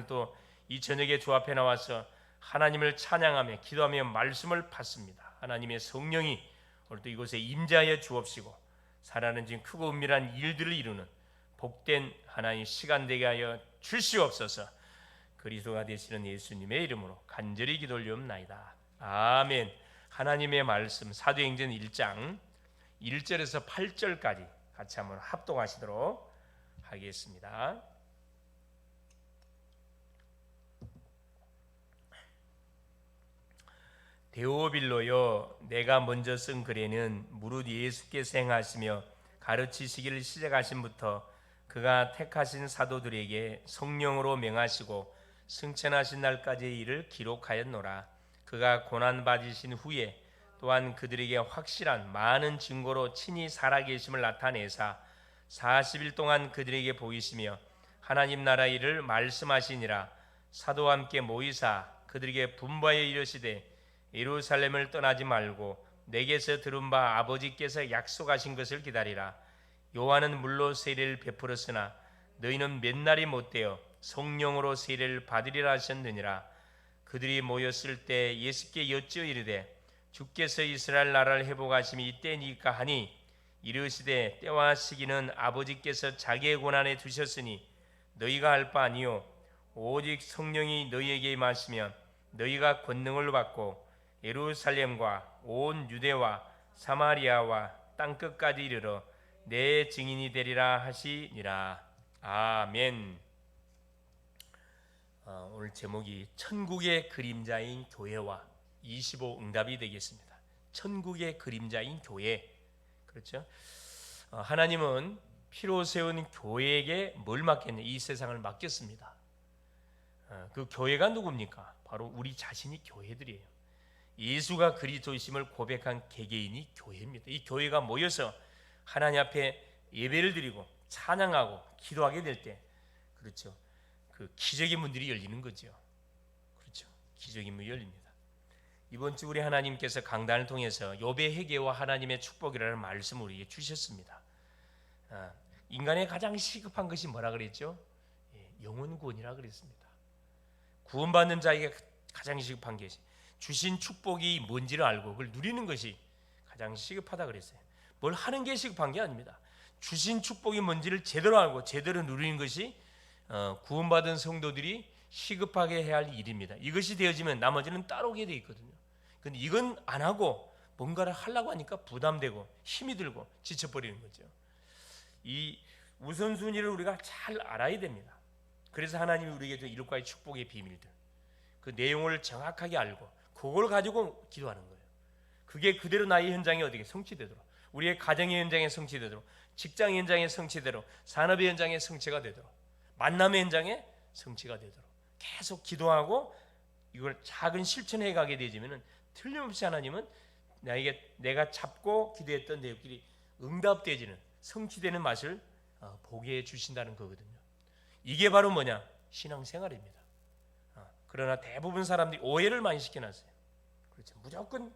오늘 또 이 저녁에 주 앞에 나와서 하나님을 찬양하며 기도하며 말씀을 받습니다. 하나님의 성령이 오늘도 이곳에 임재하여 주옵시고 살아는 지금 크고 은밀한 일들을 이루는 복된 하나님 시간 되게 하여 주시옵소서. 그리스도가 되시는 예수님의 이름으로 간절히 기도 올리옵나이다. 아멘. 하나님의 말씀 사도행전 1장 1절에서 8절까지 같이 한번 합독하시도록 하겠습니다. 데오빌로여, 내가 먼저 쓴 글에는 무릇 예수께서 행하시며 가르치시기를 시작하신부터 그가 택하신 사도들에게 성령으로 명하시고 승천하신 날까지의 일을 기록하였노라. 그가 고난받으신 후에 또한 그들에게 확실한 많은 증거로 친히 살아계심을 나타내사 40일 동안 그들에게 보이시며 하나님 나라 일을 말씀하시니라. 사도와 함께 모이사 그들에게 분부하여 이르시되 예루살렘을 떠나지 말고 내게서 들은 바 아버지께서 약속하신 것을 기다리라. 요한은 물로 세례를 베풀었으나 너희는 몇 날이 못되어 성령으로 세례를 받으리라 하셨느니라. 그들이 모였을 때 예수께 여쭈어 이르되 주께서 이스라엘 나라를 회복하심이 이때니까 하니 이르시되 때와 시기는 아버지께서 자기의 권한에 두셨으니 너희가 할 바 아니요 오직 성령이 너희에게 임하시면 너희가 권능을 받고 예루살렘과 온 유대와 사마리아와 땅끝까지 이르러 내 증인이 되리라 하시니라. 아멘. 오늘 제목이 천국의 그림자인 교회와 25 응답이 되겠습니다. 천국의 그림자인 교회. 그렇죠? 하나님은 피로 세운 교회에게 뭘 맡겼냐? 이 세상을 맡겼습니다. 그 교회가 누굽니까? 바로 우리 자신이 교회들이에요. 예수가 그리스도이심을 고백한 개개인이 교회입니다. 이 교회가 모여서 하나님 앞에 예배를 드리고 찬양하고 기도하게 될 때, 그렇죠, 그 기적의 문들이 열리는 거죠. 그렇죠, 기적의 문이 열립니다. 이번 주 우리 하나님께서 강단을 통해서 욥의 회개와 하나님의 축복이라는 말씀을 우리에게 주셨습니다. 인간의 가장 시급한 것이 뭐라 그랬죠? 영혼 구원이라 그랬습니다. 구원받는 자에게 가장 시급한 것이 주신 축복이 뭔지를 알고 그걸 누리는 것이 가장 시급하다 그랬어요. 뭘 하는 게 시급한 게 아닙니다. 주신 축복이 뭔지를 제대로 알고 제대로 누리는 것이 구원받은 성도들이 시급하게 해야 할 일입니다. 이것이 되어지면 나머지는 따라오게 되어 있거든요. 근데 이건 안 하고 뭔가를 하려고 하니까 부담되고 힘이 들고 지쳐버리는 거죠. 이 우선순위를 우리가 잘 알아야 됩니다. 그래서 하나님이 우리에게 준 이룩과의 축복의 비밀들, 그 내용을 정확하게 알고 그걸 가지고 기도하는 거예요. 그게 그대로 나의 현장에 어떻게 성취되도록, 우리의 가정의 현장에 성취되도록, 직장 현장에 성취되도록, 산업의 현장에 성취가 되도록, 만남의 현장에 성취가 되도록 계속 기도하고 이걸 작은 실천해 가게 되지면은 틀림없이 하나님은 내가 잡고 기도했던 내용들이 응답되지는 성취되는 맛을 보게 해 주신다는 거거든요. 이게 바로 뭐냐? 신앙생활입니다. 그러나 대부분 사람들이 오해를 많이 시켜놨어요. 그렇죠. 무조건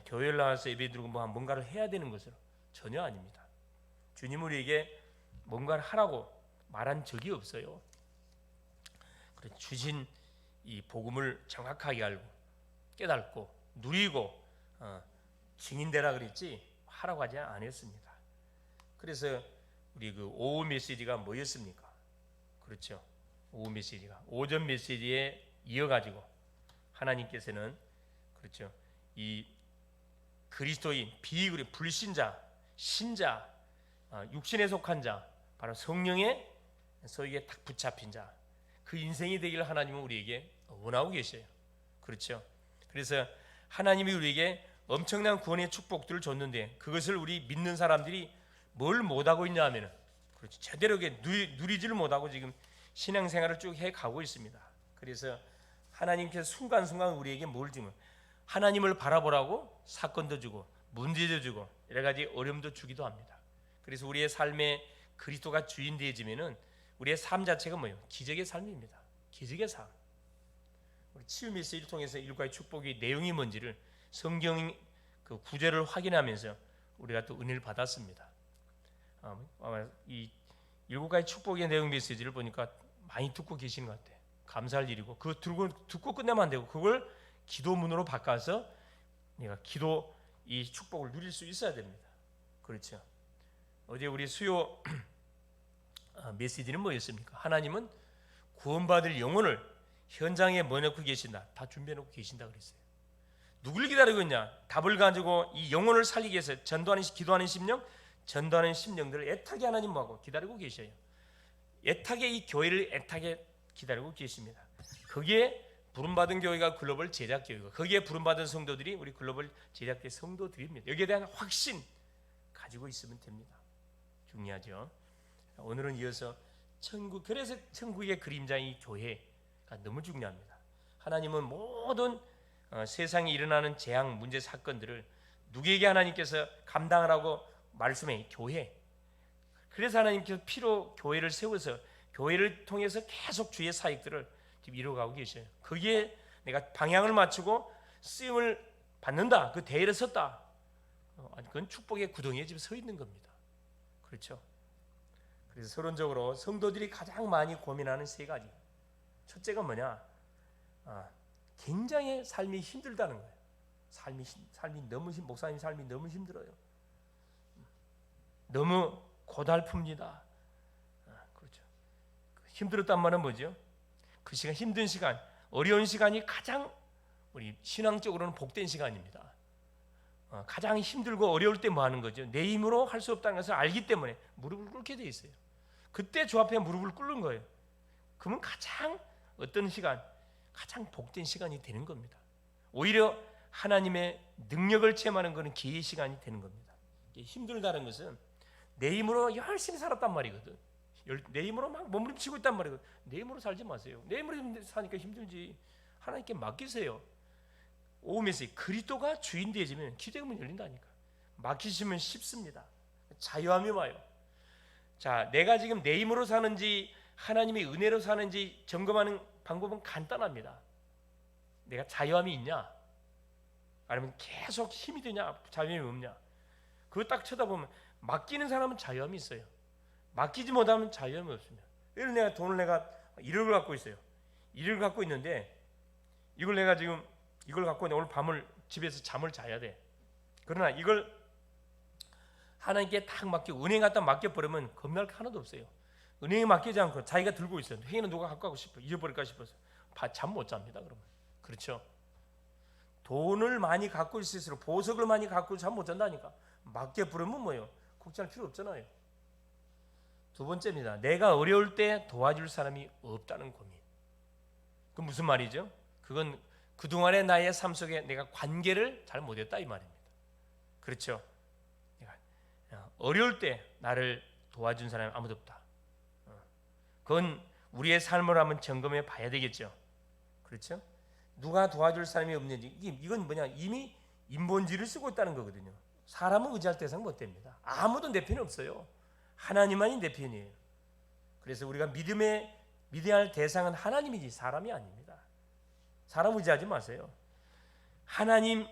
교회를 나와서 예배 드리고 뭔가를 해야 되는 것으로 전혀 아닙니다. 주님 우리에게 뭔가를 하라고 말한 적이 없어요. 주신 이 복음을 정확하게 알고 깨닫고 누리고 증인되라 그랬지 하라고 하지 않았습니다. 그래서 우리 그 오후 메시지가 뭐였습니까? 그렇죠. 오후 메시지가 오전 메시지에 이어가지고 하나님께서는, 그렇죠, 이 그리스도인, 비그리스도, 불신자, 신자, 육신에 속한 자, 바로 성령의 소에게 딱 붙잡힌 자, 그 인생이 되기를 하나님은 우리에게 원하고 계셔요. 그렇죠. 그래서 하나님이 우리에게 엄청난 구원의 축복들을 줬는데 그것을 우리 믿는 사람들이 뭘 못하고 있냐 하면은, 그렇죠, 제대로 누리지를 못하고 지금 신앙생활을 쭉 해가고 있습니다. 그래서 하나님께서 순간순간 우리에게 뭘 주면 하나님을 바라보라고 사건도 주고 문제도 주고 여러 가지 어려움도 주기도 합니다. 그래서 우리의 삶에 그리스도가 주인 되어지면은 우리의 삶 자체가 뭐예요? 기적의 삶입니다. 기적의 삶. 우리 치유 메시지를 통해서 일과의 축복의 내용이 뭔지를 성경 그 구절을 확인하면서 우리가 또 은혜를 받았습니다. 아마 이 일곱 가지 축복의 내용 메시지를 보니까 많이 듣고 계시는 것 같아요. 감사할 일이고, 그거 듣고 끝내면 안 되고, 그걸 기도문으로 바꿔서 내가 기도 이 축복을 누릴 수 있어야 됩니다. 그렇죠. 어제 우리 수요 메시지는 뭐였습니까? 하나님은 구원받을 영혼을 현장에 뭐놓고 계신다, 다 준비해놓고 계신다 그랬어요. 누굴 기다리고 있냐? 답을 가지고 이 영혼을 살리기 위해서 기도하는 심령, 전도하는 심령들을 애타게 하나님 뭐하고 기다리고 계셔요. 애타게 이 교회를 애타게 기다리고 계십니다. 거기에 부름받은 교회가 글로벌 제작교회고, 거기에 부름받은 성도들이 우리 글로벌 제작교회 성도들입니다. 여기에 대한 확신 가지고 있으면 됩니다. 중요하죠. 오늘은 이어서 그래서 천국의 그림자인 이 교회가 너무 중요합니다. 하나님은 모든 세상에 일어나는 재앙, 문제, 사건들을 누구에게 하나님께서 감당하라고 말씀해? 교회. 그래서 하나님께서 피로 교회를 세워서 교회를 통해서 계속 주의 사역들을 지금 이루어가고 계셔요. 거기에 내가 방향을 맞추고 쓰임을 받는다, 그 대열에 섰다, 그건 축복의 구덩이에 지금 서 있는 겁니다. 그렇죠. 그래서 서론적으로 성도들이 가장 많이 고민하는 세 가지. 첫째가 뭐냐? 굉장히 삶이 힘들다는 거예요. 삶이 너무 목사님 삶이 너무 힘들어요. 너무 고달픕니다. 그렇죠. 힘들었단 말은 뭐죠? 그 시간, 힘든 시간, 어려운 시간이 가장 우리 신앙적으로는 복된 시간입니다. 가장 힘들고 어려울 때 뭐 하는 거죠? 내 힘으로 할 수 없다는 것을 알기 때문에 무릎을 꿇게 돼 있어요. 그때 주 앞에 무릎을 꿇는 거예요. 그러면 가장 어떤 시간, 가장 복된 시간이 되는 겁니다. 오히려 하나님의 능력을 체험하는 것은 기회의 시간이 되는 겁니다. 힘들다는 것은 내 힘으로 열심히 살았단 말이거든. 내 힘으로 막 몸부림치고 있단 말이거든. 내 힘으로 살지 마세요. 내 힘으로 사니까 힘들지. 하나님께 맡기세요. 오후에서 그리스도가 주인 되어지면 기대문이 열린다니까. 맡기시면 쉽습니다. 자유함이 와요. 자, 내가 지금 내 힘으로 사는지 하나님의 은혜로 사는지 점검하는 방법은 간단합니다. 내가 자유함이 있냐? 아니면 계속 힘이 되냐? 자유함이 없냐? 그거 딱 쳐다보면 맡기는 사람은 자유함이 있어요. 맡기지 못하면 자유함이 없습니다. 예를 내가 돈을 내가 1억을 갖고 있어요. 1억을 갖고 있는데 이걸 갖고 오늘 밤을 집에서 잠을 자야 돼. 그러나 이걸 하나님께 딱 은행 갖다 맡겨버리면 겁날 게 하나도 없어요. 은행에 맡기지 않고 자기가 들고 있어요. 행위는 누가 갖고 가고 싶어, 잊어버릴까 싶어서 잠 못 잡니다. 그러면 그렇죠. 돈을 많이 갖고 있을수록, 보석을 많이 갖고 잠 못 잔다니까. 맡겨버리면 뭐예요? 걱정할 필요 없잖아요. 두 번째입니다. 내가 어려울 때 도와줄 사람이 없다는 고민. 그 무슨 말이죠? 그건 그동안의 나의 삶 속에 내가 관계를 잘 못했다 이 말입니다. 그렇죠. 내가 어려울 때 나를 도와준 사람이 아무도 없다. 그건 우리의 삶을 한번 점검해 봐야 되겠죠. 그렇죠. 누가 도와줄 사람이 없는지, 이건 뭐냐, 이미 인본주의를 쓰고 있다는 거거든요. 사람은 의지할 대상 못 됩니다. 아무도 내 편이 없어요. 하나님만이 내 편이에요. 그래서 우리가 믿어야 할 대상은 하나님이지 사람이 아닙니다. 사람 의지하지 마세요. 하나님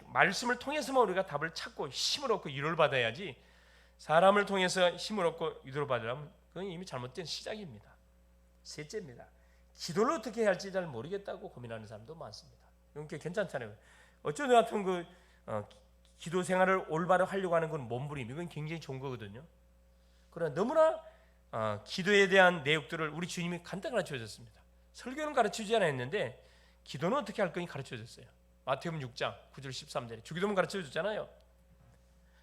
말씀을 통해서만 우리가 답을 찾고 힘을 얻고 위로를 받아야지, 사람을 통해서 힘을 얻고 위로를 받으려면 그건 이미 잘못된 시작입니다. 셋째입니다. 기도를 어떻게 해야 할지 잘 모르겠다고 고민하는 사람도 많습니다. 이건 괜찮잖아요. 어쩌다 같은 기도 생활을 올바로 하려고 하는 건 몸부림, 이건 굉장히 좋은 거거든요. 그러나 너무나 기도에 대한 내용들을 우리 주님이 간단히 가르쳐줬습니다. 설교는 가르치지 않았는데 기도는 어떻게 할 건지 가르쳐줬어요. 마태복음 6장 9절 13절에 주기도문 가르쳐줬잖아요.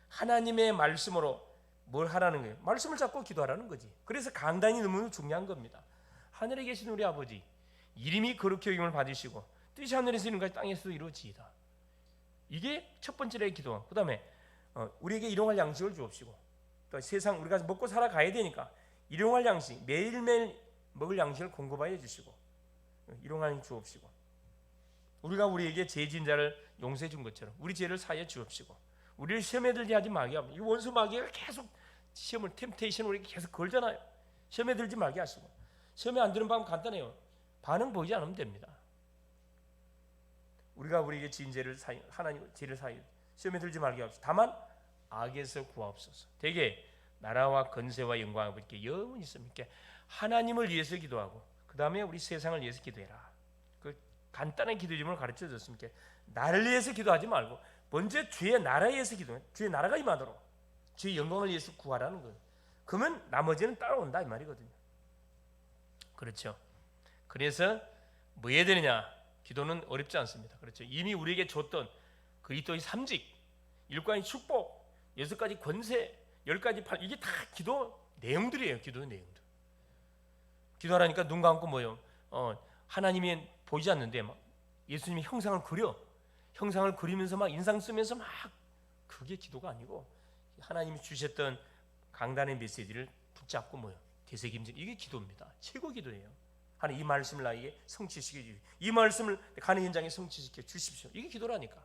하나님의 말씀으로 뭘 하라는 거예요? 말씀을 잡고 기도하라는 거지. 그래서 강단이 너무 중요한 겁니다. 하늘에 계신 우리 아버지, 이름이 거룩히 여김을 받으시고 뜻이 하늘에서 이룬 것이 땅에서도 이루어지이다. 이게 첫 번째의 기도. 그 다음에 우리에게 일용할 양식을 주옵시고, 또 세상 우리가 먹고 살아가야 되니까 일용할 양식, 매일매일 먹을 양식을 공급하여 주시고 일용할 양식 주옵시고, 우리가 우리에게 죄 지은 자를 용서해 준 것처럼 우리 죄를 사하여 주옵시고, 우리를 시험에 들게 하지 말게 하고, 이 원수 마귀가 계속 시험을, 템테이션을 우리에게 계속 걸잖아요. 시험에 들지 말게 하시고, 시험에 안 드는 방법 간단해요. 반응 보이지 않으면 됩니다. 우리가 우리에게 지은 죄를 하나님 죄를 사하여 시험에 들지 말게 하옵시고, 다만 악에서 구하옵소서. 대개 나라와 건세와 영광을 아버지께 영원히 있습니까? 하나님을 위해서 기도하고 그 다음에 우리 세상을 위해서 기도해라. 그 간단한 기도 제목을 가르쳐 줬습니다. 나를 위해서 기도하지 말고 먼저 주의 나라에 의해서 기도해. 주의 나라가 임하도록 주의 영광을 위해서 구하라는 거예요. 그러면 나머지는 따라온다 이 말이거든요. 그렇죠. 그래서 뭐 해야 되느냐? 기도는 어렵지 않습니다. 그렇죠. 이미 우리에게 줬던 그리스도의 삼직, 일관의 축복, 6가지 권세, 10가지 팔, 이게 다 기도 내용들이에요. 기도 내용들. 기도하라니까 눈 감고 뭐요? 하나님이 보이지 않는데 막 예수님이 형상을 그려. 형상을 그리면서 막 인상 쓰면서 막 그게 기도가 아니고 하나님이 주셨던 강단의 메시지를 붙잡고 뭐요? 되새김질. 이게 기도입니다. 최고 기도예요. 하나님 이 말씀을 나에게 성취시켜 주십시오. 이 말씀을 가는 현장에 성취시켜 주십시오. 이게 기도라니까.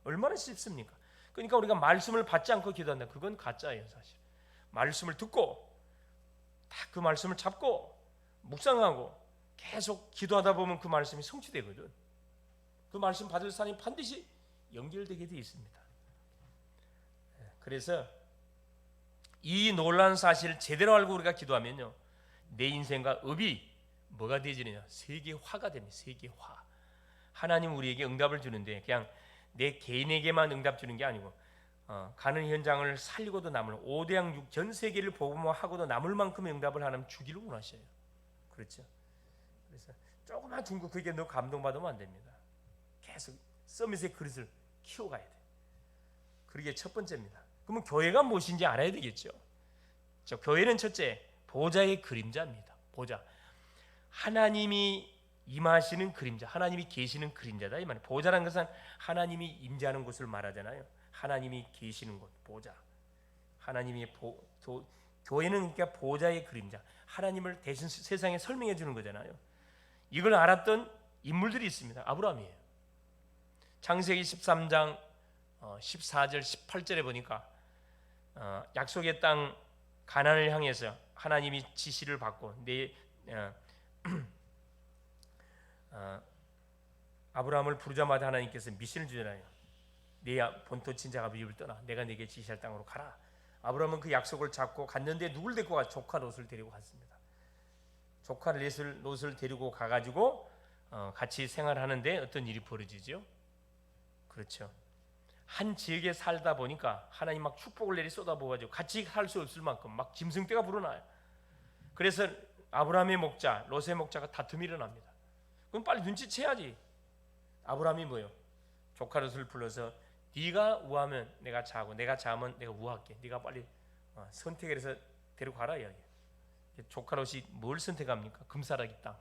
얼마나 쉽습니까? 그러니까 우리가 말씀을 받지 않고 기도한다. 그건 가짜예요, 사실. 말씀을 듣고 다 그 말씀을 잡고 묵상하고 계속 기도하다 보면 그 말씀이 성취되거든. 그 말씀 받을 사람이 반드시 연결되게 되어 있습니다. 그래서 이 놀라운 사실을 제대로 알고 우리가 기도하면요, 내 인생과 업이 뭐가 되지느냐? 세계화가 됩니다. 세계화. 하나님 우리에게 응답을 주는데 그냥 내 개인에게만 응답 주는 게 아니고 가는 현장을 살리고도 남을 5대양 6 전 세계를 복음화하고도 남을 만큼의 응답을 하나님 주기를 원하셔요. 그렇죠? 그래서 조그만 중국 그게 너 감동받으면 안 됩니다. 계속 서밋의 그릇을 키워가야 돼. 그게 첫 번째입니다. 그러면 교회가 무엇인지 알아야 되겠죠. 교회는 첫째 보좌의 그림자입니다. 보좌. 하나님이 임하시는 그림자, 하나님이 계시는 그림자다 이 말이에요. 보좌라는 것은 하나님이 임재하는 곳을 말하잖아요. 하나님이 계시는 곳, 보좌. 하나님이 교회는 그러니까 보좌의 그림자, 하나님을 대신 세상에 설명해 주는 거잖아요. 이걸 알았던 인물들이 있습니다. 아브라함이에요. 창세기 13장 14절 18절에 보니까 약속의 땅 가나안을 향해서 하나님이 지시를 받고 아브라함을 부르자마자 하나님께서 미션을 주잖아요. 네 본토 친자 아비집을 떠나 내가 네게 지시할 땅으로 가라. 아브라함은 그 약속을 잡고 갔는데 누굴 데리고 가? 조카 롯을 데리고 갔습니다. 조카 롯을 데리고 가가지고 같이 생활하는데 어떤 일이 벌어지죠? 그렇죠. 한 지역에 살다 보니까 하나님 막 축복을 내리 쏟아부어가지고 같이 살 수 없을 만큼 막 짐승떼가 불어나요. 그래서 아브라함의 목자, 롯의 목자가 다툼이 일어납니다. 그럼 빨리 눈치채야지. 아브라함이 뭐요? 조카 롯을 불러서 네가 우하면 내가 자고 내가 자면 내가 우할게. 네가 빨리 선택을 해서 데리고 가라 이야기. 조카 롯이 뭘 선택합니까? 금사라기 땅,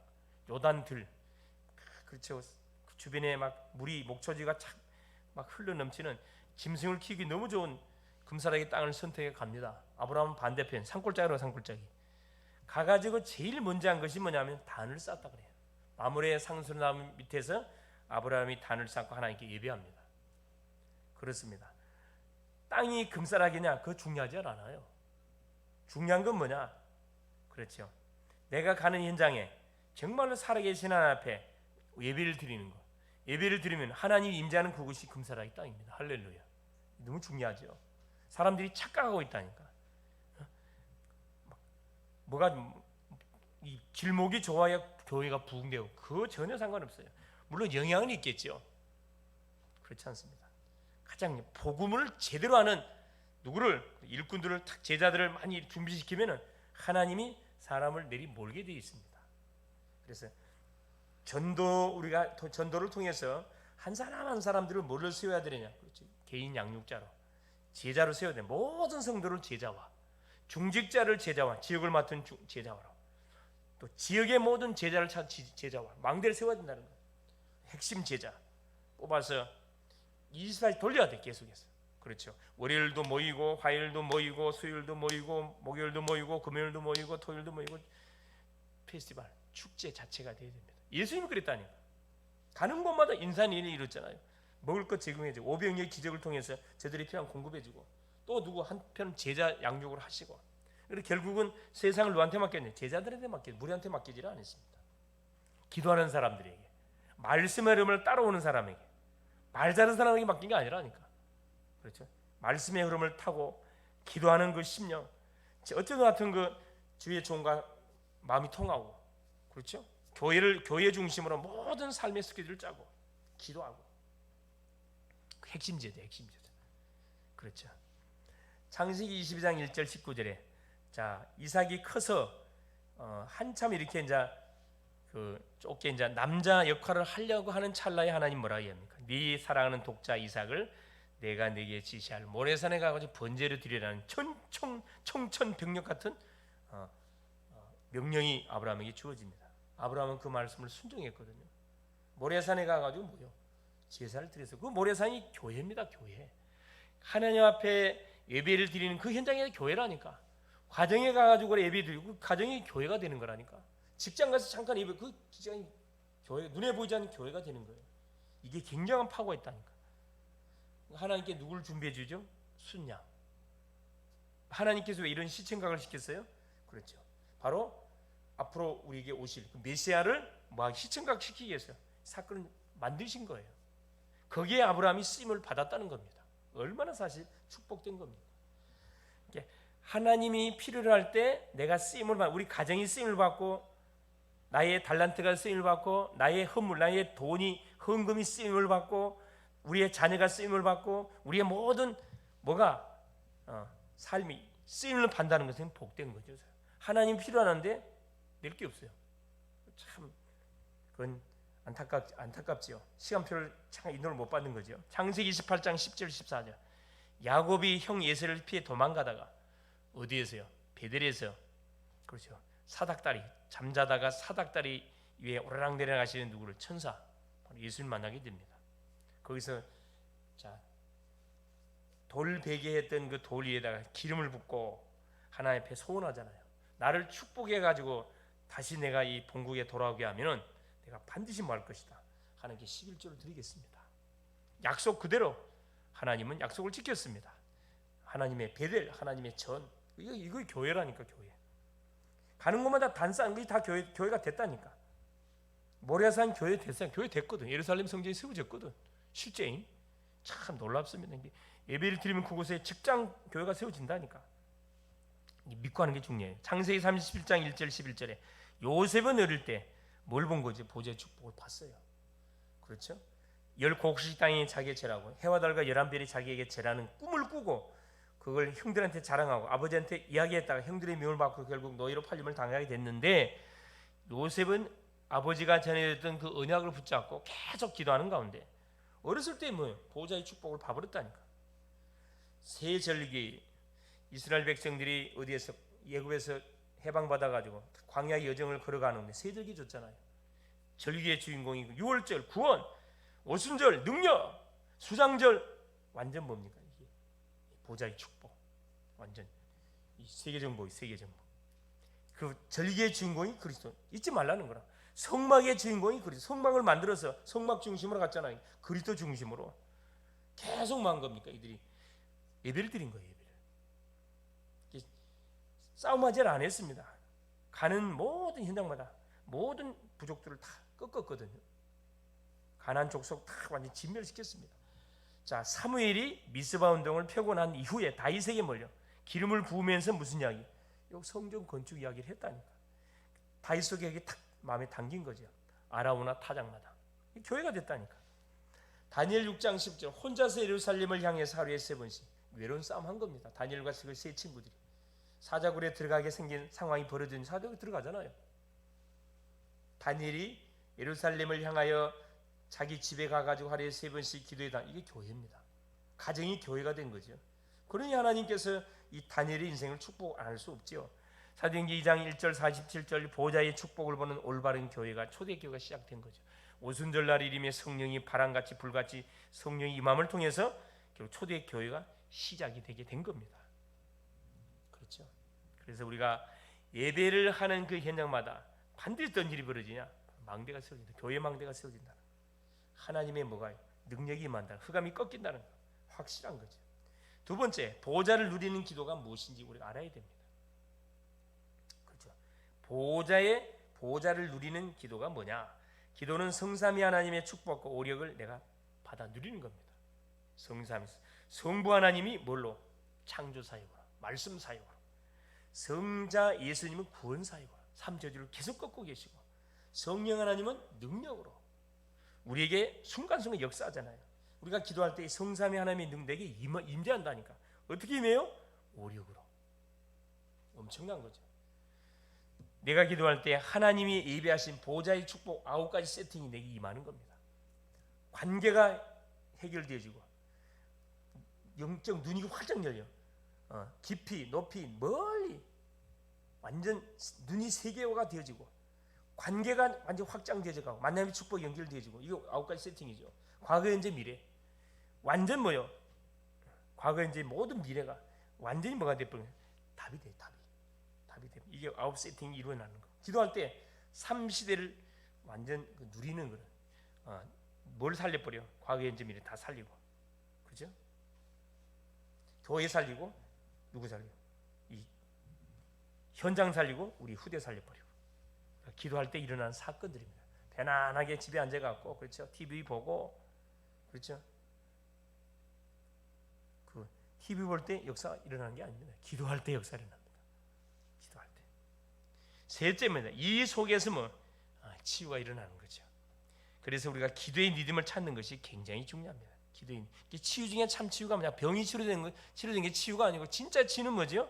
요단들, 그렇죠. 주변에 막 물이 목초지가 막 흘러 넘치는 짐승을 키우기 너무 좋은 금사라기 땅을 선택해 갑니다. 아브라함은 반대편 산골짜기로 산골짜기 가가지고 제일 먼저 한 것이 뭐냐면 단을 쌓았다 그래요. 마므레 상수나무 밑에서 아브라함이 단을 쌓고 하나님께 예배합니다. 그렇습니다. 땅이 금사라기냐 그거 중요하지 않아요. 중요한 건 뭐냐? 그렇죠. 내가 가는 현장에 정말로 살아계신 하나님 앞에 예배를 드리는 거. 예배를 드리면 하나님이 임재하는 그곳이 금사라기 땅입니다. 할렐루야. 너무 중요하죠. 사람들이 착각하고 있다니까. 뭐가 이 길목이 좋아야 교회가 부흥되고 그거 전혀 상관없어요. 물론 영향은 있겠죠. 그렇지 않습니다. 가장 복음을 제대로 하는 누구를 일꾼들을 제자들을 많이 준비시키면은 하나님이 사람을 내리 몰게 되어 있습니다. 그래서 우리가 전도를 통해서 한 사람 한 사람들을 뭐를 세워야 되느냐? 그렇지. 개인 양육자로 제자로 세워야 돼. 모든 성도를 제자와 중직자를 제자와 지역을 맡은 제자로 또 지역의 모든 제자를 찾은 제자와 망대를 세워야 된다는 거예요. 핵심 제자 뽑아서 24일 돌려야 돼. 계속해서. 그렇죠. 월요일도 모이고 화요일도 모이고 수요일도 모이고 목요일도 모이고 금요일도 모이고 토요일도 모이고 페스티벌 축제 자체가 돼야 됩니다. 예수님이 그랬다니까. 가는 곳마다 인산인이 이뤘잖아요. 먹을 것 제공해주고 오병이의 기적을 통해서 저들이 필요한 공급해주고 또 누구 한편 제자 양육을 하시고 그리고 결국은 세상을 누구한테 맡겼냐? 제자들한테 맡겼지 우리한테 맡기지를 않았습니다. 기도하는 사람들에게 말씀의 흐름을 따라오는 사람에게 말 잘하는 사람에게 맡긴 게 아니라니까. 그렇죠? 말씀의 흐름을 타고 기도하는 그 심령 어쩌다 같은 그 주의 종과 마음이 통하고 그렇죠? 교회 중심으로 모든 삶의 스케줄을 짜고 기도하고 핵심제도. 그렇죠. 창세기 22장 1절 19절에 자 이삭이 커서 한참 이렇게 이제 좁게 이제 남자 역할을 하려고 하는 찰나에 하나님 뭐라 합니까? 네 사랑하는 독자 이삭을 내가 네게 지시할 모래산에 가가지고 번제를 드리라는 청천벽력 같은 명령이 아브라함에게 주어집니다. 아브라함은 그 말씀을 순종했거든요. 모래산에 가가지고 뭐요? 제사를 드려서 그 모래산이 교회입니다. 교회. 하나님 앞에 예배를 드리는 그 현장이 교회라니까. 가정에 가가지고 예배 드리고 그 가정이 교회가 되는 거라니까. 직장 가서 잠깐 예배 그 직장이 교회 눈에 보이지 않는 교회가 되는 거예요. 이게 굉장한 파워가 있다니까. 하나님께 누구를 준비해 주죠? 순양. 하나님께서 왜 이런 시청각을 시켰어요? 그렇죠. 바로 앞으로 우리에게 오실 그 메시아를 시청각 시키기 위해서 사건을 만드신 거예요. 거기에 아브라함이 쓰임을 받았다는 겁니다. 얼마나 사실 축복된 겁니다. 하나님이 필요로 할 때 내가 쓰임을 받고 우리 가정이 쓰임을 받고 나의 달란트가 쓰임을 받고 나의 헌물, 나의 돈이 헌금이 쓰임을 받고 우리의 자녀가 쓰임을 받고 우리의 모든 삶이 쓰임을 받는다는 것은 복된 거죠. 하나님 필요하는데 낼 게 없어요. 참 그건 안타깝지요. 시간표를 참 인도를 못 받는 거죠. 창세기 28장 10절 14절 야곱이 형 예세를 피해 도망가다가 어디에서요? 베델에서 그렇죠. 사닥다리 잠자다가 사닥다리 위에 오르락 내려가시는 누구를 천사 예수를 만나게 됩니다. 거기서 돌 베개했던 그 돌 위에다가 기름을 붓고 하나님 앞에 소원하잖아요. 나를 축복해 가지고 다시 내가 이 본국에 돌아오게 하면은 내가 반드시 뭐 할 것이다. 하나님께 11조를 드리겠습니다. 약속 그대로 하나님은 약속을 지켰습니다. 하나님의 베델, 하나님의 전 이거 교회라니까. 교회 가는 곳마다 단상 다 교회가 됐다니까. 모래산 교회 됐어요. 교회 됐거든. 예루살렘 성전이 세워졌거든. 실제인 참 놀랍습니다. 예배를 드리면 그곳에 직장 교회가 세워진다니까. 믿고 하는 게 중요해요. 창세기 37장 1절 11절에 요셉은 어릴 때 뭘 본 거지? 보좌의 축복을 봤어요. 그렇죠? 10곡식 땅이 자기의 죄라고 해와 달과 11별이 자기에게 죄라는 꿈을 꾸고 그걸 형들한테 자랑하고 아버지한테 이야기했다가 형들의 미움을 받고 결국 노예로 팔림을 당하게 됐는데 요셉은 아버지가 전해줬던 그 언약을 붙잡고 계속 기도하는 가운데 어렸을 때 보호자의 축복을 봐버렸다니까. 새 절기 이스라엘 백성들이 어디에서 예굽에서 해방받아가지고 광야의 여정을 걸어가는데 새 절기 줬잖아요. 절기의 주인공이 6월절 구원, 오순절 능력, 수장절 완전 뭡니까? 이게 보호자의 축복 완전 이 세계정복. 그 절기의 주인공이 그리스도 잊지 말라는 거라. 성막의 주인공이 그리스도. 성막을 만들어서 성막 중심으로 갔잖아요. 그리스도 중심으로 계속 만 겁니까? 이들이 예배를 드린 거예요. 예배를 싸움하지 안 했습니다. 가는 모든 현장마다 모든 부족들을 다 꺾었거든요. 가나안 족속 다 완전 진멸시켰습니다. 자, 사무엘이 미스바 운동을 펴고 난 이후에 다윗에게 몰려 기름을 부으면서 무슨 이야기? 요 성전 건축 이야기를 했다니까. 다윗 속에 탁 마음에 담긴 거죠. 아라우나 타작마다 교회가 됐다니까. 다니엘 6장 10절 혼자서 예루살렘을 향해서 하루에 3번씩 외로운 싸움 한 겁니다. 다니엘과 그 세 친구들이 사자굴에 들어가게 생긴 상황이 벌어진 사자굴에 들어가잖아요. 다니엘이 예루살렘을 향하여 자기 집에 가가지고 하루에 3번씩 기도했다. 이게 교회입니다. 가정이 교회가 된 거죠. 그러니 하나님께서 이 다니엘의 인생을 축복 안 할 수 없죠. 사도행전 2장 1절 47절 보호자의 축복을 보는 올바른 교회가 초대교회가 시작된 거죠. 오순절날 이름에 성령이 바람같이 불같이 성령이 임함을 통해서 결국 초대교회가 시작이 되게 된 겁니다. 그렇죠. 그래서 우리가 예배를 하는 그 현장마다 반드시 어떤 일이 벌어지냐? 망대가 세워진다. 교회 망대가 세워진다. 하나님의 능력이 임한다. 흑암이 꺾인다는 거 확실한 거죠. 두 번째, 보호자를 누리는 기도가 무엇인지 우리가 알아야 됩니다. 그렇죠. 보호자를 누리는 기도가 뭐냐? 기도는 성삼위 하나님의 축복과 오력을 내가 받아 누리는 겁니다. 성삼위 성부 하나님이 뭘로? 창조 사역으로, 말씀 사역으로, 성자 예수님은 구원 사역으로 3저주를 계속 꺾고 계시고 성령 하나님은 능력으로 우리에게 순간순간 역사하잖아요. 우리가 기도할 때 성삼위 하나님의 능력이 임재한다니까. 어떻게 임해요? 오력으로. 엄청난 거죠. 내가 기도할 때 하나님이 예배하신 보좌의 축복 9가지 세팅이 내게 임하는 겁니다. 관계가 해결되어지고 영적 눈이 활짝 열려. 깊이 높이 멀리 완전 눈이 세계화가 되어지고 관계가 완전 확장되어져 가고 만남의 축복 연결되어지고 이거 9가지 세팅이죠. 과거 현재 미래 완전 뭐요? 과거 현재 모든 미래가 완전히 뭐가 돼버려요? 답이 돼. 답이 돼. 이게 9 세팅이 이루어나는 거. 기도할 때 3시대를 완전 누리는 거는 뭘 살려버려? 과거 현재 미래 다 살리고, 그죠? 교회 살리고 누구 살리고? 이 현장 살리고 우리 후대 살려버리고. 기도할 때 일어나는 사건들입니다. 편안하게 집에 앉아갖고, 그렇죠? TV 보고, 그렇죠? 그 TV 볼 때 역사가 일어나는 게 아닙니다. 기도할 때 역사가 일어납니다. 기도할 때. 셋째입니다. 이 속에서 치유가 일어나는 거죠. 그래서 우리가 기도의 리듬을 찾는 것이 굉장히 중요합니다. 기도의 치유 중에 참 치유가 뭐냐? 병이 치료된 게 치유가 아니고 진짜 치유는 뭐죠?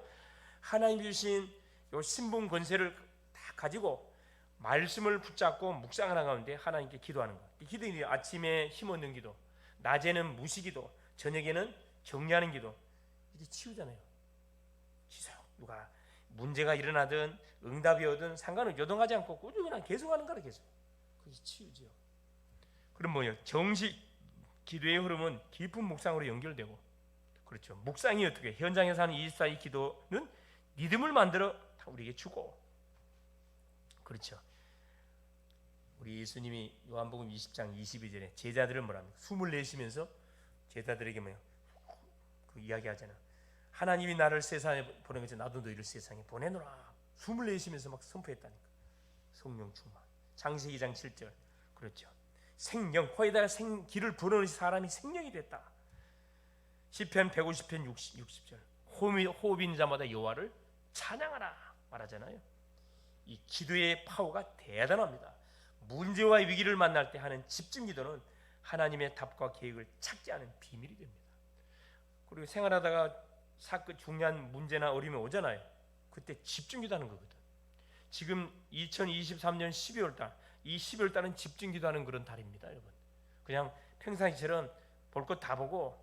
하나님 주신 요 신분 권세를 다 가지고 말씀을 붙잡고 묵상을 하는데 하나님께 기도하는 거. 기도는 아침에 힘 얻는 기도, 낮에는 무시기도, 저녁에는 정리하는 기도. 이게 치유잖아요. 누가 문제가 일어나든 응답이 오든 상관은 요동하지 않고 꾸준히 계속하는 거라 계속. 그게 치유죠. 그럼 뭐예요? 정식 기도의 흐름은 깊은 묵상으로 연결되고, 그렇죠. 묵상이 어떻게? 현장에서 하는 24의 기도는 리듬을 만들어 우리에게 주고, 그렇죠. 우리 예수님이 요한복음 20장 22절에 제자들을 뭐랍니까? 숨을 내쉬면서 제자들에게 그 이야기하잖아. 하나님이 나를 세상에 보낸 것처럼 나도 너희를 세상에 보내노라. 숨을 내쉬면서 막 선포했다니까. 성령 충만. 창세기 2장 7절. 그렇죠. 생명, 코에다가 기를 불어넣은 사람이 생명이 됐다. 시편 150편 60절. 호흡 있는 자마다 여호와를 찬양하라 말하잖아요. 이 기도의 파워가 대단합니다. 문제와 위기를 만날 때 하는 집중 기도는 하나님의 답과 계획을 찾지 않은 비밀이 됩니다. 그리고 생활하다가 사건 중요한 문제나 어려움이 오잖아요. 그때 집중 기도하는 거거든. 지금 2023년 12월 달, 이 12월 달은 집중 기도하는 그런 달입니다, 여러분. 그냥 평상시처럼 볼 것 다 보고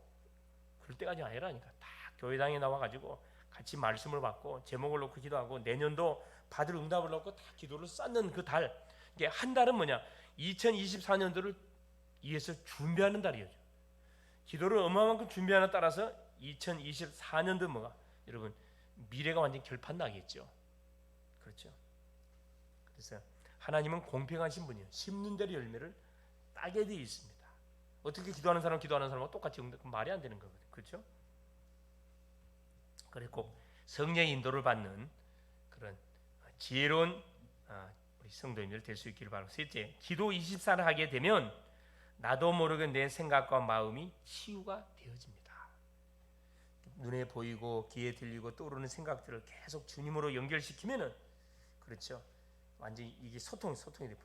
그럴 때까지 아니라니까. 다 교회당에 나와가지고 같이 말씀을 받고 제목을 놓고 기도하고 내년도 받을 응답을 놓고 다 기도를 쌓는 그 달. 이게 한 달은 뭐냐? 2024년도를 위해서 준비하는 달이에요. 기도를 어마어마하게 준비하는 따라서 2024년도 뭐가 여러분 미래가 완전 결판 나겠죠. 그렇죠. 그래서 하나님은 공평하신 분이에요. 심는 대로 열매를 따게 되어 있습니다. 어떻게 기도하는 사람하고 똑같이 말이 안 되는 거거든요. 그렇죠? 그리고 성령의 인도를 받는 그런 지혜로운 우리 성도님들 될 수 있기를 바라고. 셋째, 기도 24를 하게 되면 나도 모르게 내 생각과 마음이 치유가 되어집니다. 눈에 보이고 귀에 들리고 떠오르는 생각들을 계속 주님으로 연결시키면은, 그렇죠, 완전히 이게 소통이 돼버려요.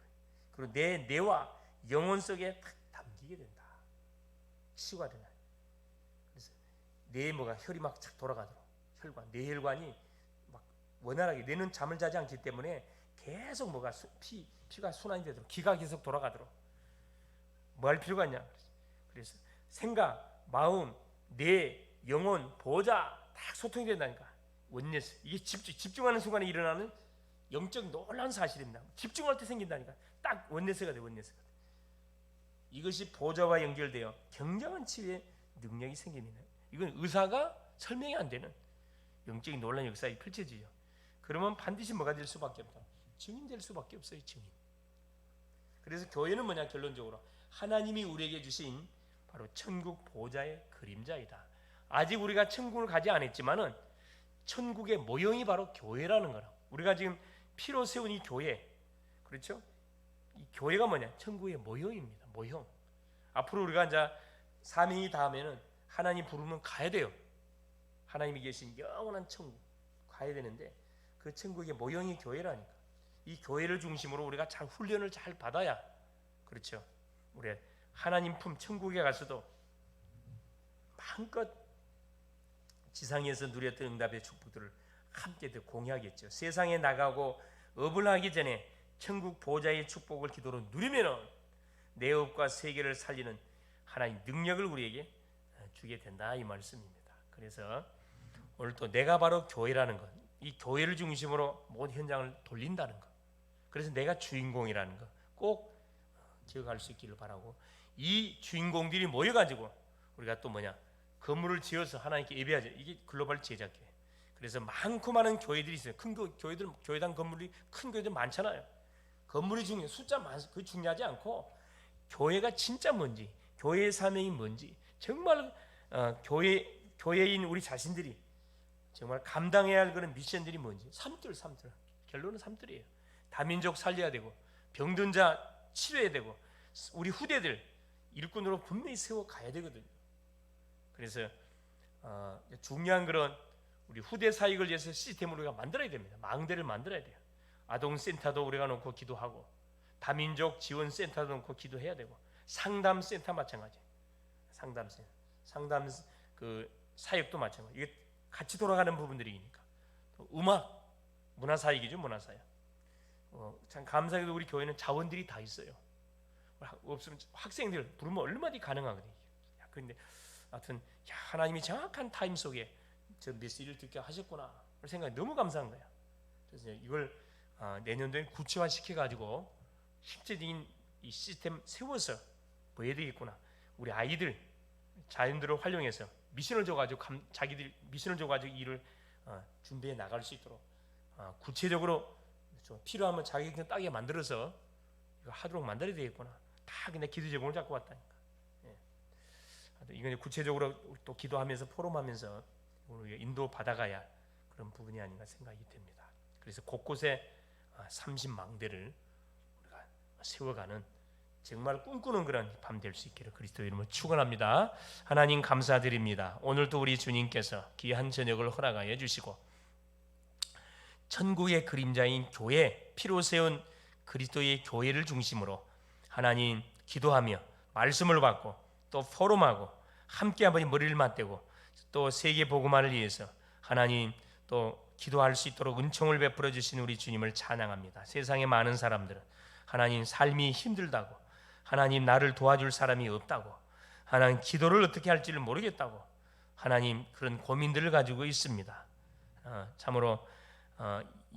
그리고 내 뇌와 영혼 속에 딱 담기게 된다. 치유가 되나요? 그래서 뇌에 혈이 막 착 돌아가도록, 뇌혈관이 막 원활하게, 뇌는 잠을 자지 않기 때문에 계속 피가 순환이 되도록, 기가 계속 돌아가도록 뭐 할 필요가 있냐? 그래서 생각, 마음, 뇌, 영혼, 보좌 딱 소통이 된다니까. 원네스. 이게 집중하는 순간에 일어나는 영적 놀라운 사실입니다. 집중할 때 생긴다니까. 딱 원네스가 돼. 이것이 보좌와 연결되어 굉장한 치유의 능력이 생깁니다. 이건 의사가 설명이 안 되는 영적인 놀라운 역사가 펼쳐지죠. 그러면 반드시 뭐가 될 수밖에 없다. 증인 될 수밖에 없어요. 증인. 그래서 교회는 뭐냐? 결론적으로 하나님이 우리에게 주신 바로 천국 보좌의 그림자이다. 아직 우리가 천국을 가지 않았지만은 천국의 모형이 바로 교회라는 거라. 우리가 지금 피로 세운 이 교회, 그렇죠? 이 교회가 뭐냐? 천국의 모형입니다. 모형. 앞으로 우리가 이제 사명이 닿으면은 하나님 부르면 가야 돼요. 하나님이 계신 영원한 천국 가야 되는데 그 천국의 모형이 교회라니까. 이 교회를 중심으로 우리가 잘 훈련을 잘 받아야, 그렇죠, 우리 하나님 품 천국에 가서도 마음껏 지상에서 누렸던 응답의 축복들을 함께 공유하겠죠. 세상에 나가고 업을 하기 전에 천국 보좌의 축복을 기도로 누리면은 내 업과 세계를 살리는 하나님 능력을 우리에게 주게 된다, 이 말씀입니다. 그래서 오늘 또 내가 바로 교회라는 것, 이 교회를 중심으로 모든 현장을 돌린다는 것, 그래서 내가 주인공이라는 것 꼭 기억할 수 있기를 바라고, 이 주인공들이 모여가지고 우리가 또 건물을 지어서 하나님께 예배하죠. 이게 글로벌 제자교회. 그래서 많고 많은 교회들이 있어요. 큰 교회들, 교회당 건물이 큰 교회들 많잖아요. 건물이 중요해. 숫자 그 중요하지 않고 교회가 진짜 뭔지, 교회의 사명이 뭔지, 정말 교회인 우리 자신들이 정말 감당해야 할 그런 미션들이 뭔지, 삶들. 결론은 삶들이에요. 다민족 살려야 되고, 병든 자 치료해야 되고, 우리 후대들 일꾼으로 분명히 세워 가야 되거든요. 그래서 중요한 그런 우리 후대 사역을 위해서 시스템을 우리가 만들어야 됩니다. 망대를 만들어야 돼요. 아동센터도 우리가 놓고 기도하고, 다민족 지원센터도 놓고 기도해야 되고, 상담센터 마찬가지. 상담 그 사역도 마찬가지. 이게 같이 돌아가는 부분들이니까. 음악, 문화사역이죠, 문화사역. 참 감사하게도 우리 교회는 자원들이 다 있어요. 없으면 학생들 부르면 얼마든지 가능하거든요. 그런데 하여튼 하나님이 정확한 타임 속에 저 메시지를 듣게 하셨구나 생각이 너무 감사한 거야. 그래서 이걸 내년도에 구체화시켜 가지고 실제적인 이 시스템 세워서 보여야 되겠구나. 우리 아이들 자연들을 활용해서 미션을 줘가지고 자기들 미션을 줘가지고 일을 준비해 나갈 수 있도록 구체적으로 필요하면 자기 그냥 따게 만들어서 이거 하도록 만들어야 되겠구나. 다 그냥 기도 제목을 잡고 왔다니까. 예. 이건 구체적으로 또 기도하면서 포럼하면서 우리가 인도 받아가야 그런 부분이 아닌가 생각이 됩니다. 그래서 곳곳에 30망대를 우리가 세워가는 정말 꿈꾸는 그런 밤 될 수 있기를 그리스도 이름으로 축원합니다. 하나님 감사드립니다. 오늘도 우리 주님께서 귀한 저녁을 허락하여 주시고 천국의 그림자인 교회, 피로 세운 그리스도의 교회를 중심으로 하나님 기도하며 말씀을 받고 또 포럼하고 함께 아버지 머리를 맞대고 또 세계 복음화를 위해서 하나님 또 기도할 수 있도록 은총을 베풀어 주신 우리 주님을 찬양합니다. 세상의 많은 사람들은 하나님 삶이 힘들다고, 하나님 나를 도와줄 사람이 없다고, 하나님 기도를 어떻게 할지를 모르겠다고 하나님 그런 고민들을 가지고 있습니다. 참으로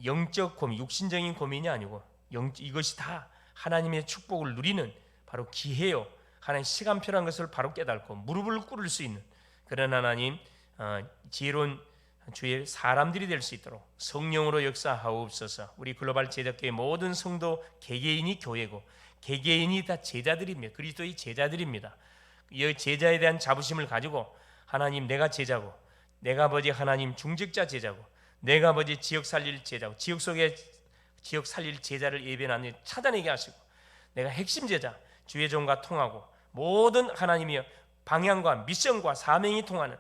영적 고민, 육신적인 고민이 아니고 이것이 다 하나님의 축복을 누리는 바로 기회요. 하나님 시간표라는 것을 바로 깨닫고 무릎을 꿇을 수 있는 그런 하나님 지혜로운 주의 사람들이 될 수 있도록 성령으로 역사하옵소서. 우리 글로벌 제자교회 모든 성도 개개인이 교회고 개개인이 다 제자들입니다. 그리스도의 제자들입니다. 이 제자에 대한 자부심을 가지고 하나님 내가 제자고, 내가 아버지 하나님 중직자 제자고, 내가 아버지 지역 살릴 제자고, 지역 속에 지역 살릴 제자를 예배하는 찾아내게 하시고, 내가 핵심 제자 주의 종과 통하고 모든 하나님의 방향과 미션과 사명이 통하는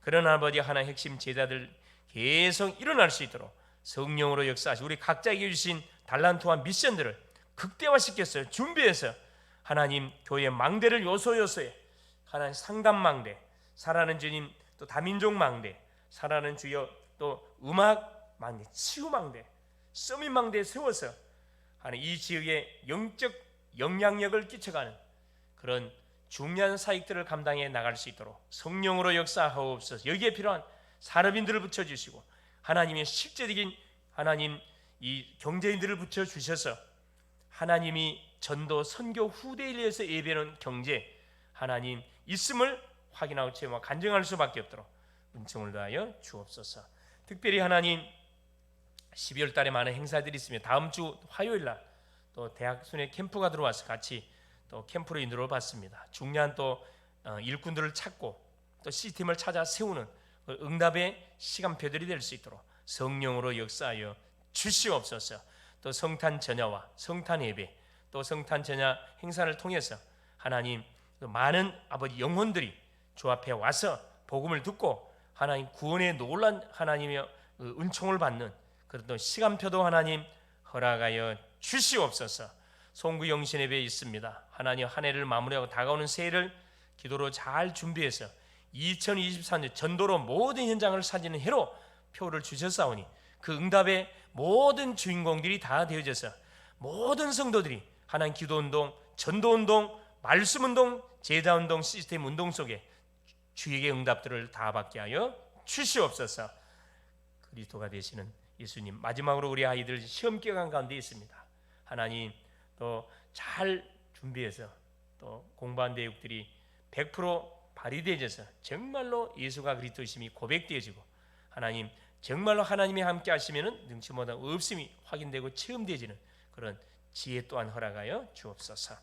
그런 아버지 하나의 핵심 제자들 계속 일어날 수 있도록 성령으로 역사하시고 우리 각자에게 주신 달란트와 미션들을 극대화시켰어요. 준비해서 하나님 교회의 망대를 요소요소에 하나님 상담 망대, 살아가는 주님 또 다민족 망대, 살아가는 주여 또 음악 망대, 치유 망대, 서밋 망대에 세워서 하나님 이 지역에 영적 영향력을 끼쳐가는 그런 중요한 사역들을 감당해 나갈 수 있도록 성령으로 역사하옵소서. 여기에 필요한 산업인들을 붙여주시고 하나님의 실제적인 하나님 이 경제인들을 붙여주셔서 하나님이 전도 선교 후대에 의해서 예배하는 경제 하나님 있음을 확인하고 체험하고 간증할 수밖에 없도록 은총을 다하여 주옵소서. 특별히 하나님 12월 달에 많은 행사들이 있으며 다음 주 화요일 날 또 대학 순회 캠프가 들어와서 같이 또 캠프로 인도를 받습니다. 중요한 또 일꾼들을 찾고 또 시스템을 찾아 세우는 응답의 시간표들이 될 수 있도록 성령으로 역사하여 주시옵소서. 또 성탄 전야와 성탄 예배 또 성탄 전야 행사를 통해서 하나님 많은 아버지 영혼들이 주 앞에 와서 복음을 듣고 하나님 구원의 놀란 하나님의 은총을 받는 그런 또 시간표도 하나님 허락하여 주시옵소서. 송구영신 예배에 있습니다. 하나님, 한 해를 마무리하고 다가오는 새해를 기도로 잘 준비해서 2024년 전도로 모든 현장을 살리는 해로 표를 주셨사오니 그 응답의 모든 주인공들이 다 되어져서 모든 성도들이 하나님 기도운동, 전도운동, 말씀운동, 제자운동, 시스템 운동 속에 주에게 응답들을 다 받게 하여 주시옵소서. 그리스도가 되시는 예수님, 마지막으로 우리 아이들 시험 기간 가운데 있습니다. 하나님, 또 잘 준비해서 또 공부한 내용들이 100% 발휘되어져서 정말로 예수가 그리스도이심이 고백되어지고 하나님 정말로 하나님이 함께 하시면은 능치 못한 없음이 확인되고 체험되어지는 그런 지혜 또한 허락하여 주옵소서.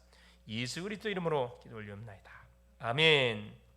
예수 그리스도 이름으로 기도 올리옵나이다. 아멘.